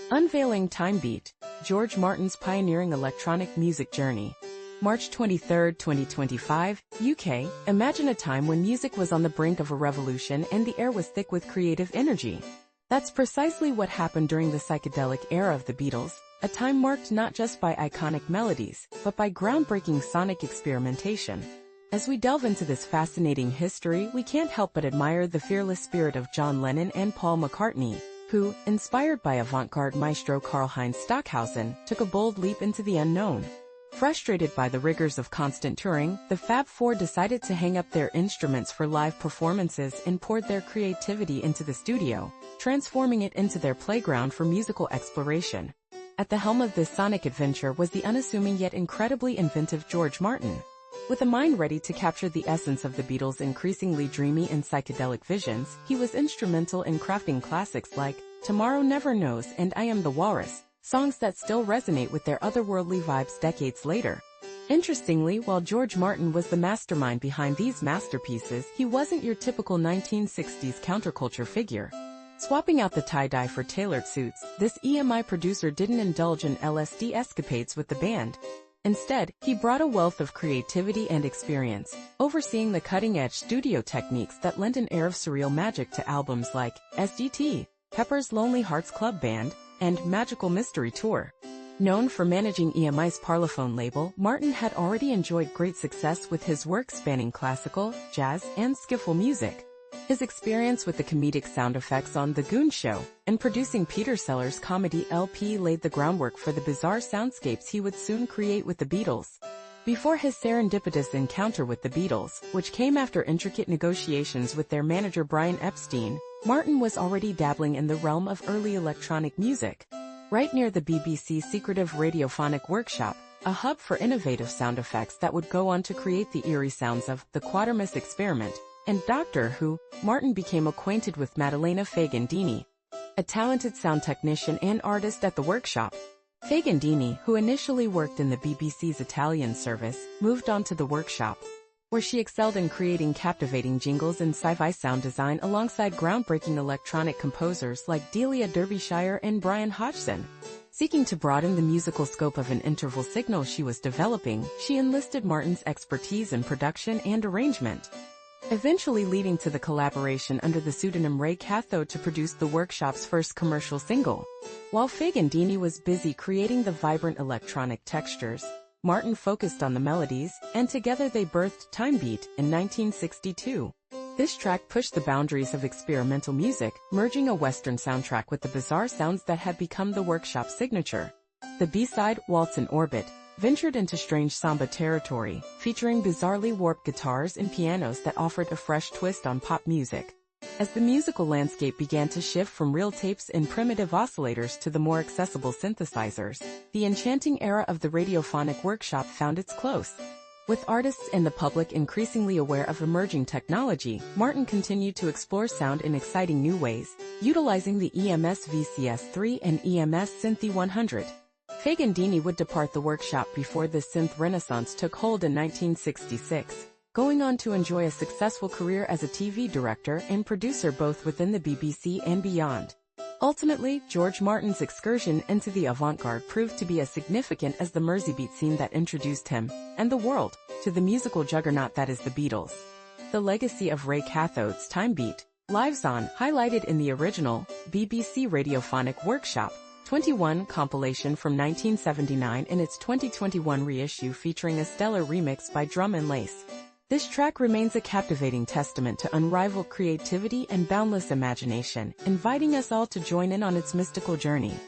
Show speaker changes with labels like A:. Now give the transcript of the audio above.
A: Unveiling Time Beat, George Martin's pioneering electronic music journey. March 23, 2025, UK. Imagine a time when music was on the brink of a revolution and the air was thick with creative energy. That's precisely what happened during the psychedelic era of the Beatles, a time marked not just by iconic melodies, but by groundbreaking sonic experimentation. As we delve into this fascinating history, we can't help but admire the fearless spirit of John Lennon and Paul McCartney, who, inspired by avant-garde maestro Karl-Heinz Stockhausen, took a bold leap into the unknown. Frustrated by the rigors of constant touring, the Fab Four decided to hang up their instruments for live performances and poured their creativity into the studio, transforming it into their playground for musical exploration. At the helm of this sonic adventure was the unassuming yet incredibly inventive George Martin. With a mind ready to capture the essence of the Beatles' increasingly dreamy and psychedelic visions, he was instrumental in crafting classics like Tomorrow Never Knows and I Am the Walrus, songs that still resonate with their otherworldly vibes decades later. Interestingly, while George Martin was the mastermind behind these masterpieces, he wasn't your typical 1960s counterculture figure. Swapping out the tie-dye for tailored suits, this EMI producer didn't indulge in LSD escapades with the band. Instead, he brought a wealth of creativity and experience, overseeing the cutting-edge studio techniques that lent an air of surreal magic to albums like SGT, Pepper's Lonely Hearts Club Band, and Magical Mystery Tour. Known for managing EMI's Parlophone label, Martin had already enjoyed great success with his work spanning classical, jazz, and skiffle music. His experience with the comedic sound effects on The Goon Show and producing Peter Sellers' comedy LP laid the groundwork for the bizarre soundscapes he would soon create with the Beatles. Before his serendipitous encounter with the Beatles, which came after intricate negotiations with their manager Brian Epstein, Martin was already dabbling in the realm of early electronic music. Right near the BBC's secretive Radiophonic Workshop, a hub for innovative sound effects that would go on to create the eerie sounds of The Quatermass Experiment and Doctor Who, Martin became acquainted with Maddalena Fagandini, a talented sound technician and artist at the workshop. Fagandini, who initially worked in the BBC's Italian service, moved on to the workshop, where she excelled in creating captivating jingles and sci-fi sound design alongside groundbreaking electronic composers like Delia Derbyshire and Brian Hodgson. Seeking to broaden the musical scope of an interval signal she was developing, she enlisted Martin's expertise in production and arrangement, eventually leading to the collaboration under the pseudonym Ray Cathode to produce the workshop's first commercial single. While Fagandini was busy creating the vibrant electronic textures, Martin focused on the melodies, and together they birthed Time Beat in 1962. This track pushed the boundaries of experimental music, merging a Western soundtrack with the bizarre sounds that had become the workshop's signature. The B-side, Waltz in Orbit, ventured into strange samba territory, featuring bizarrely warped guitars and pianos that offered a fresh twist on pop music. As the musical landscape began to shift from real tapes and primitive oscillators to the more accessible synthesizers, the enchanting era of the Radiophonic Workshop found its close. With artists and the public increasingly aware of emerging technology, Martin continued to explore sound in exciting new ways, utilizing the EMS VCS3 and EMS Synthi 100. Fagandini would depart the workshop before the synth renaissance took hold in 1966, going on to enjoy a successful career as a TV director and producer both within the BBC and beyond. Ultimately, George Martin's excursion into the avant-garde proved to be as significant as the Merseybeat scene that introduced him, and the world, to the musical juggernaut that is the Beatles. The legacy of Ray Cathode's Time Beat lives on, highlighted in the original BBC Radiophonic Workshop 21 compilation from 1979 in its 2021 reissue featuring a stellar remix by Drum and Lace. This track remains a captivating testament to unrivaled creativity and boundless imagination, inviting us all to join in on its mystical journey.